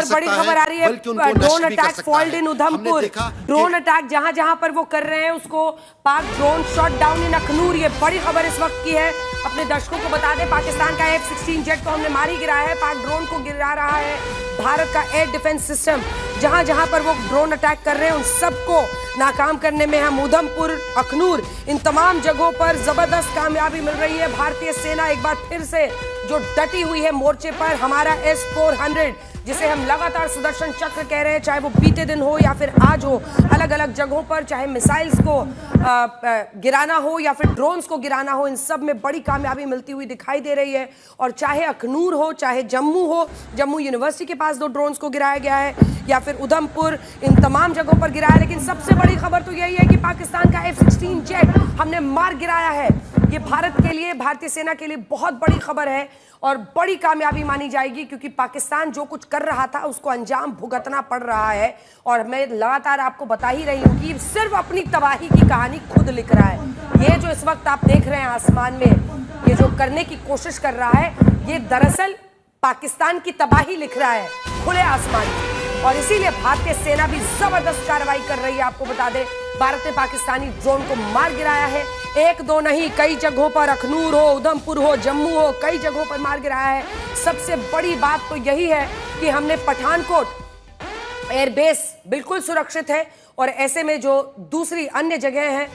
और बड़ी खबर आ रही है, ड्रोन अटैक फॉल्ड इन उधमपुर। ड्रोन अटैक जहां जहां पर वो कर रहे हैं उसको पाक drone shot down in Akhnoor. ये बड़ी खबर इस वक्त की है। अपने दर्शकों को बता दें, पाकिस्तान का F-16 जेट को हमने मार ही गिराया है। पाक ड्रोन को गिरा रहा है भारत का एयर डिफेंस सिस्टम। जहां जहां पर वो ड्रोन अटैक कर रहे हैं उन सबको नाकाम करने में हम उधमपुर, अखनूर, इन तमाम जगहों पर जबरदस्त कामयाबी मिल रही है। भारतीय सेना एक बार फिर से जो डटी हुई है मोर्चे पर। हमारा S-400 जिसे हम लगातार सुदर्शन चक्र कह रहे हैं, चाहे वो बीते दिन हो या फिर आज हो, अलग अलग जगहों पर चाहे मिसाइल्स को गिराना हो या फिर ड्रोन्स को गिराना हो, इन सब में बड़ी कामयाबी मिलती हुई दिखाई दे रही है। और चाहे अखनूर हो, चाहे जम्मू हो, जम्मू यूनिवर्सिटी के पास 2 ड्रोन्स को गिराया गया है, या फिर उधमपुर, इन तमाम जगहों पर गिराया। लेकिन सबसे बड़ी खबर तो यही है कि पाकिस्तान का F-16 जेट हमने मार गिराया है। ये भारत के लिए, भारतीय सेना के लिए बहुत बड़ी खबर है और बड़ी कामयाबी मानी जाएगी, क्योंकि पाकिस्तान जो कुछ कर रहा था उसको अंजाम भुगतना पड़ रहा है। और मैं लगातार आपको बता ही रही हूं कि सिर्फ अपनी तबाही की कहानी खुद लिख रहा है। ये जो इस वक्त आप देख रहे हैं आसमान में, ये जो करने की कोशिश कर रहा है, ये दरअसल पाकिस्तान की तबाही लिख रहा है खुले आसमान में। और इसीलिए भारतीय सेना भी जबरदस्त कार्रवाई कर रही है। आपको बता दें, भारत ने पाकिस्तानी ड्रोन को मार गिराया है। 1-2 नहीं, कई जगहों पर, अखनूर हो, उधमपुर हो, जम्मू हो, कई जगहों पर मार गिराया है। सबसे बड़ी बात तो यही है कि हमने पठानकोट एयरबेस बिल्कुल सुरक्षित है। और ऐसे में जो दूसरी अन्य जगह हैं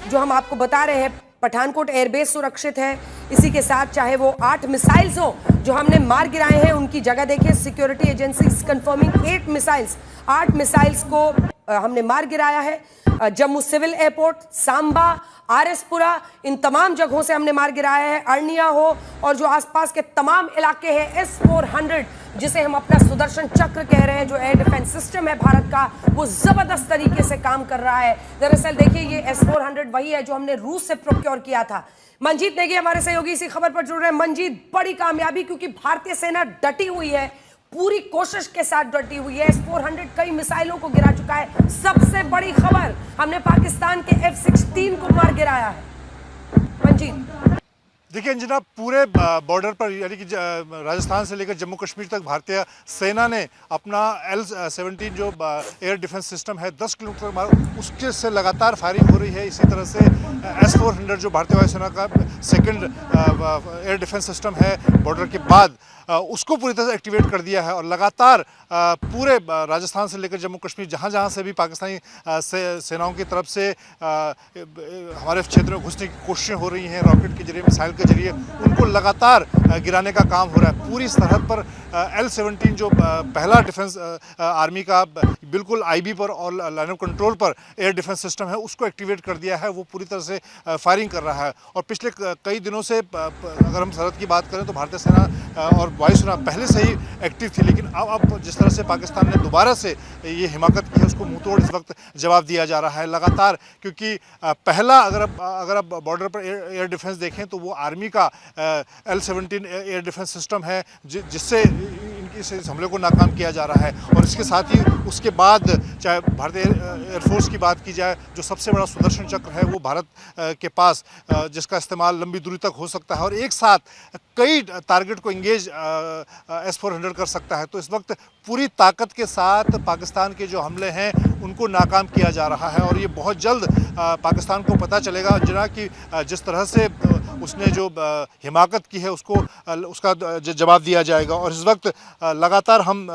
जो हम आपको बता रहे हैं, पठानकोट एयरबेस सुरक्षित है। इसी के साथ चाहे वो 8 मिसाइल्स हो जो हमने मार गिराए हैं, उनकी जगह देखिए, security agencies confirming 8 missiles, 8 missiles को हमने मार गिराया है। जम्मू सिविल एयरपोर्ट, सांबा, आरएसपुरा, इन तमाम जगहों से हमने मार गिराया है। अर्निया हो और जो आसपास के तमाम इलाके हैं, S-400 जिसे हम अपना सुदर्शन चक्र कह रहे हैं, जो एयर डिफेंस सिस्टम है भारत का, वो जबरदस्त तरीके से काम कर रहा है। दरअसल देखिए, ये S-400 वही है जो हमने रूस से प्रोक्योर किया था। मंजीत नेगी हमारे सहयोगी इसी खबर पर जुड़ रहे हैं। मंजीत, बड़ी कामयाबी, क्योंकि भारतीय सेना डटी हुई है, पूरी कोशिश के साथ डटी हुई है। S-400 कई मिसाइलों को गिरा चुका है। सबसे बड़ी खबर, हमने पाकिस्तान के F-16 को मार गिराया है। मंजीत, देखिए अंजना, पूरे बॉर्डर पर यानी कि राजस्थान से लेकर जम्मू कश्मीर तक भारतीय सेना ने अपना L-17 जो एयर डिफेंस सिस्टम है 10 किलोमीटर उसके से लगातार फायरिंग हो रही है। इसी तरह से S-400 जो भारतीय वायुसेना का सेकंड एयर डिफेंस सिस्टम है बॉर्डर के बाद, उसको पूरी तरह से एक्टिवेट कर दिया है। और लगातार पूरे राजस्थान से लेकर जम्मू कश्मीर जहाँ जहाँ से भी पाकिस्तानी सेनाओं की तरफ से हमारे क्षेत्र में घुसने की कोशिशें हो रही हैं, रॉकेट के जरिए, मिसाइल के जरिए, उनको लगातार गिराने का काम हो रहा है। पूरी सरहद पर L-17 जो पहला डिफेंस आर्मी का बिल्कुल IB पर और लाइन ऑफ कंट्रोल पर एयर डिफेंस सिस्टम है, उसको एक्टिवेट कर दिया है। वो पूरी तरह से फायरिंग कर रहा है। और पिछले कई दिनों से अगर हम सरहद की बात करें तो भारतीय सेना और वायुसेना पहले से ही एक्टिव थी, लेकिन अब जिस तरह से पाकिस्तान ने दोबारा से ये हिमाकत की है, उसको मुंहतोड़ इस वक्त जवाब दिया जा रहा है लगातार। क्योंकि पहला अगर आप बॉर्डर पर एयर डिफेंस देखें तो वो आर्मी का L-17 एयर डिफेंस सिस्टम है, जिससे इस हमले को नाकाम किया जा रहा है। और इसके साथ ही उसके बाद चाहे भारतीय एयरफोर्स की बात की जाए, जो सबसे बड़ा सुदर्शन चक्र है वो भारत के पास, जिसका इस्तेमाल लंबी दूरी तक हो सकता है और एक साथ कई टारगेट को इंगेज S-400 कर सकता है। तो इस वक्त पूरी ताकत के साथ पाकिस्तान के जो हमले हैं उनको नाकाम किया जा रहा है। और ये बहुत जल्द पाकिस्तान को पता चलेगा जना कि जिस तरह से उसने जो हिमाकत की है उसका जवाब दिया जाएगा। और इस वक्त लगातार हम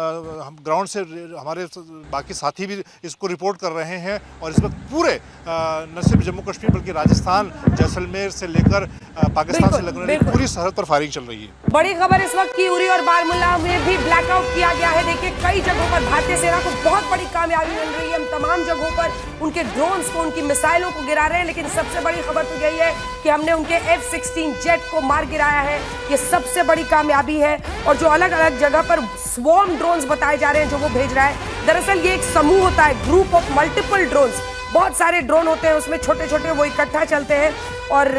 ग्राउंड से हमारे बाकी साथी भी इसको रिपोर्ट कर रहे हैं। और इस वक्त पूरे न सिर्फ जम्मू कश्मीर बल्कि राजस्थान, जैसलमेर से लेकर पाकिस्तान से लगने वाली पूरी सरहद पर फायरिंग चल रही है। बड़ी खबर इस वक्त की, उरी और बारामूला में भी ब्लैकआउट किया गया है। देखिए, कई जगहों पर भारतीय सेना को बहुत बड़ी कामयाबी मिल रही है। हम तमाम जगहों पर उनके ड्रोन्स को, उनकी मिसाइलों को गिरा रहे हैं। लेकिन सबसे बड़ी खबर तो यही है कि हमने उनके F-16 जेट को मार गिराया है। ये सबसे बड़ी कामयाबी है। और जो अलग अलग जगह पर स्वॉर्म ड्रोन्स बताए जा रहे हैं जो वो भेज रहा है, दरअसल ये एक समूह होता है, ग्रुप ऑफ मल्टीपल ड्रोन्स। बहुत सारे ड्रोन होते हैं, उसमें छोटे छोटे वो इकट्ठा चलते हैं और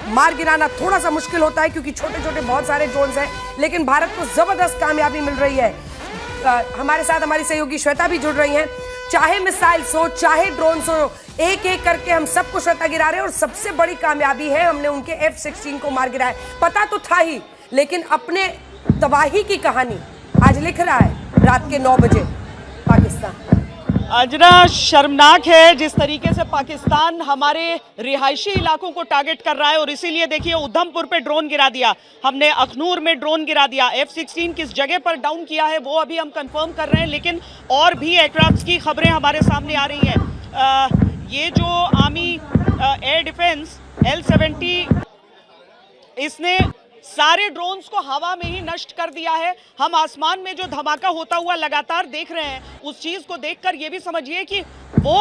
मार गिराना थोड़ा सा मुश्किल होता है क्योंकि छोटे छोटे बहुत सारे ड्रोन्स हैं। लेकिन भारत को जबरदस्त कामयाबी मिल रही है। हमारे साथ हमारी सहयोगी श्वेता भी जुड़ रही हैं। चाहे मिसाइल्स हो, चाहे ड्रोन्स हो, एक एक करके हम सबको श्वेता गिरा रहे हैं। और सबसे बड़ी कामयाबी है, हमने उनके F-16 को मार गिराया। पता तो था ही, लेकिन अपने तबाही की कहानी आज लिख रहा है रात के 9 बजे पाकिस्तान। अंजना, शर्मनाक है जिस तरीके से पाकिस्तान हमारे रिहायशी इलाकों को टारगेट कर रहा है। और इसीलिए देखिए, उधमपुर पे ड्रोन गिरा दिया हमने, अखनूर में ड्रोन गिरा दिया। F-16 किस जगह पर डाउन किया है वो अभी हम कंफर्म कर रहे हैं, लेकिन और भी एयरक्राफ्ट की खबरें हमारे सामने आ रही हैं। ये जो आर्मी एयर डिफेंस L-70, इसने सारे ड्रोन्स को हवा में ही नष्ट कर दिया है। हम आसमान में जो धमाका होता हुआ लगातार देख रहे हैं, उस चीज को देखकर ये भी समझिए कि वो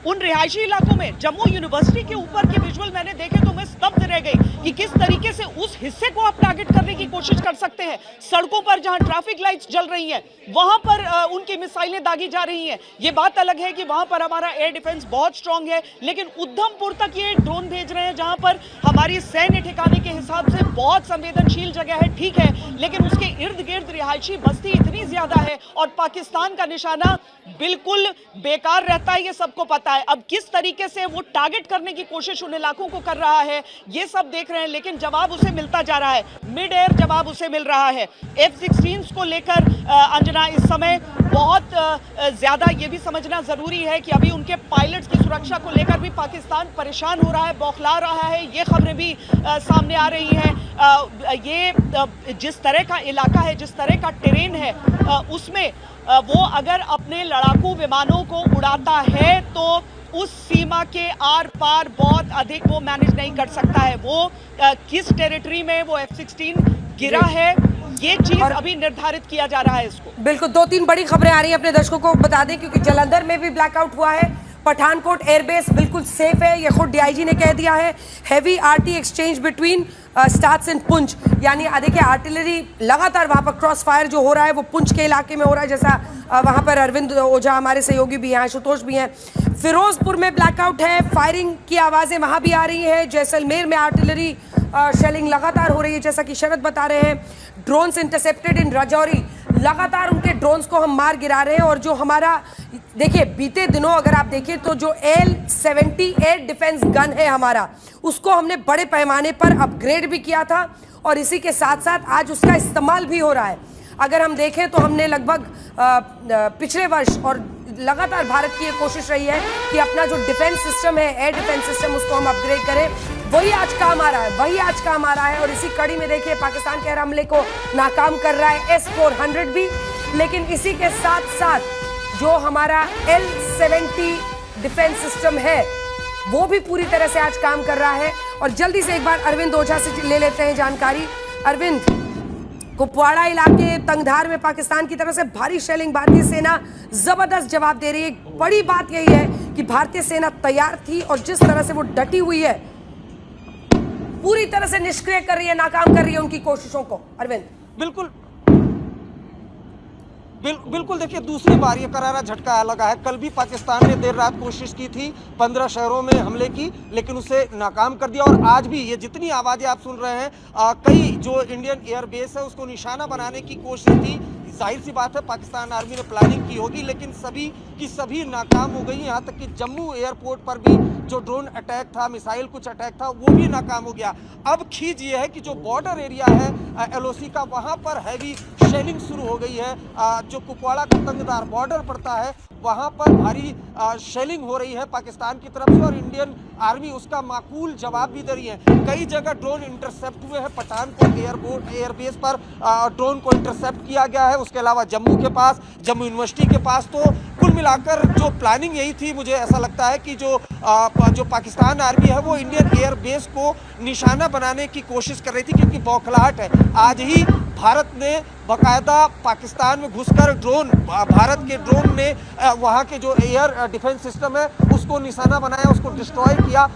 उन रिहायशी इलाकों में, जम्मू यूनिवर्सिटी के ऊपर के विजुअल मैंने देखे तो मैं स्तब्ध रह गई कि किस तरीके से उस हिस्से को आप टारगेट करने की कोशिश कर सकते हैं। सड़कों पर जहां ट्रैफिक लाइट्स जल रही हैं, वहां पर उनकी मिसाइलें दागी जा रही हैं। ये बात अलग है कि वहां पर हमारा एयर डिफेंस बहुत स्ट्रांग है, लेकिन उधमपुर तक ये ड्रोन भेज रहे हैं जहां पर हमारी सैन्य ठिकाने के हिसाब से बहुत संवेदनशील जगह है, ठीक है, लेकिन उसके इर्द गिर्द रिहायशी बस्ती इतनी ज्यादा है और पाकिस्तान का निशाना बिल्कुल बेकार रहता है, ये सबको पता है। अब किस तरीके से वो टारगेट करने की कोशिश उन इलाकों को कर रहा है, ये सब देख रहे हैं, लेकिन जवाब उसे मिलता जा रहा है, मिड एयर जवाब उसे मिल रहा है। F-16 को लेकर अंजना इस समय बहुत ज्यादा ये भी समझना जरूरी है कि अभी उनके पायलट्स की सुरक्षा को लेकर भी पाकिस्तान परेशान हो रहा है, बौखला रहा है। ये खबरें भी सामने आ रही हैं। ये जिस तरह का इलाका है, जिस तरह का टेरेन है, उसमें वो अगर अपने लड़ाकू विमानों को उड़ाता है तो उस सीमा के आर पार बहुत अधिक वो मैनेज नहीं कर सकता है। वो किस टेरिटरी में वो F-16 गिरा है, ये चीज अभी निर्धारित किया जा रहा है इसको। बिल्कुल, 2-3 बड़ी खबरें आ रही हैं, अपने दर्शकों को बता दें, क्योंकि जालंधर में भी ब्लैकआउट हुआ है। पठानकोट एयरबेस बिल्कुल सेफ है, ये खुद DIG ने कह दिया है। Heavy RT exchange between starts in Poonch, यानी देखिए आर्टिलरी लगातार वहां पर क्रॉस फायर जो हो रहा है वो पुंछ के इलाके में हो रहा है, जैसा वहां पर अरविंद ओझा हमारे सहयोगी भी हैं, आशुतोष भी हैं। फिरोजपुर में ब्लैकआउट है, फायरिंग की आवाजें वहां भी आ रही हैं। जैसलमेर में आर्टिलरी शेलिंग लगातार हो रही है, जैसा कि शरद बता रहे हैं। ड्रोन्स इंटरसेप्टेड इन राजौरी, लगातार उनके ड्रोन्स को हम मार गिरा रहे हैं। और जो हमारा देखिए बीते दिनों अगर आप देखिए तो जो L-70 एयर डिफेंस गन है हमारा, उसको हमने बड़े पैमाने पर अपग्रेड भी किया था और इसी के साथ साथ आज उसका इस्तेमाल भी हो रहा है। अगर हम देखें तो हमने लगभग पिछले वर्ष और लगातार भारत की ये कोशिश रही है कि अपना जो डिफेंस सिस्टम है, एयर डिफेंस सिस्टम, उसको हम अपग्रेड करें। वही आज काम आ रहा है, वही आज काम आ रहा है। और इसी कड़ी में देखिए पाकिस्तान के हर हमले को नाकाम कर रहा है S-400 भी, लेकिन इसी के साथ साथ जो हमारा L-70 डिफेंस सिस्टम है वो भी पूरी तरह से आज काम कर रहा है। और जल्दी से एक बार अरविंद ओझा से ले लेते हैं जानकारी। अरविंद, कुपवाड़ा इलाके तंगधार में पाकिस्तान की तरफ से भारी शेलिंग, भारतीय सेना जबरदस्त जवाब दे रही है। बड़ी बात यही है कि भारतीय सेना तैयार थी और जिस तरह से वो डटी हुई है, पूरी तरह से निष्क्रिय कर रही है, नाकाम कर रही है उनकी कोशिशों को। अरविंद, बिल्कुल देखिए, दूसरी बार ये करारा झटका लगा है। कल भी पाकिस्तान ने देर रात कोशिश की थी 15 शहरों में हमले की, लेकिन उसे नाकाम कर दिया। और आज भी ये जितनी आवाज़ें आप सुन रहे हैं, कई जो इंडियन एयरबेस है उसको निशाना बनाने की कोशिश थी। जाहिर सी बात है पाकिस्तान आर्मी ने प्लानिंग की होगी, लेकिन सभी की सभी नाकाम हो गई। यहाँ तक कि जम्मू एयरपोर्ट पर भी जो ड्रोन अटैक था, मिसाइल कुछ अटैक था, वो भी नाकाम हो गया। अब खींच ये है कि जो बॉर्डर एरिया है LOC का, वहाँ पर हैवी शेलिंग शुरू हो गई है। जो कुपवाड़ा का तंगधार बॉर्डर पड़ता है, वहाँ पर भारी शेलिंग हो रही है पाकिस्तान की तरफ से, और इंडियन आर्मी उसका माकूल जवाब भी दे रही है। कई जगह ड्रोन इंटरसेप्ट हुए हैं। पठानकोट एयरबेस पर ड्रोन को इंटरसेप्ट किया गया है। उसके अलावा जम्मू के पास, जम्मू यूनिवर्सिटी के पास। तो कुल मिलाकर जो प्लानिंग यही थी, मुझे ऐसा लगता है कि जो पाकिस्तान आर्मी है वो इंडियन एयरबेस को निशाना बनाने की कोशिश कर रही थी, क्योंकि बौखलाहट है। आज ही भारत ने बाकायदा पाकिस्तान में घुसकर भारत के ड्रोन ने वहाँ के जो एयर डिफेंस सिस्टम है उसको निशाना बनाया, उसको डिस्ट्रॉय किया।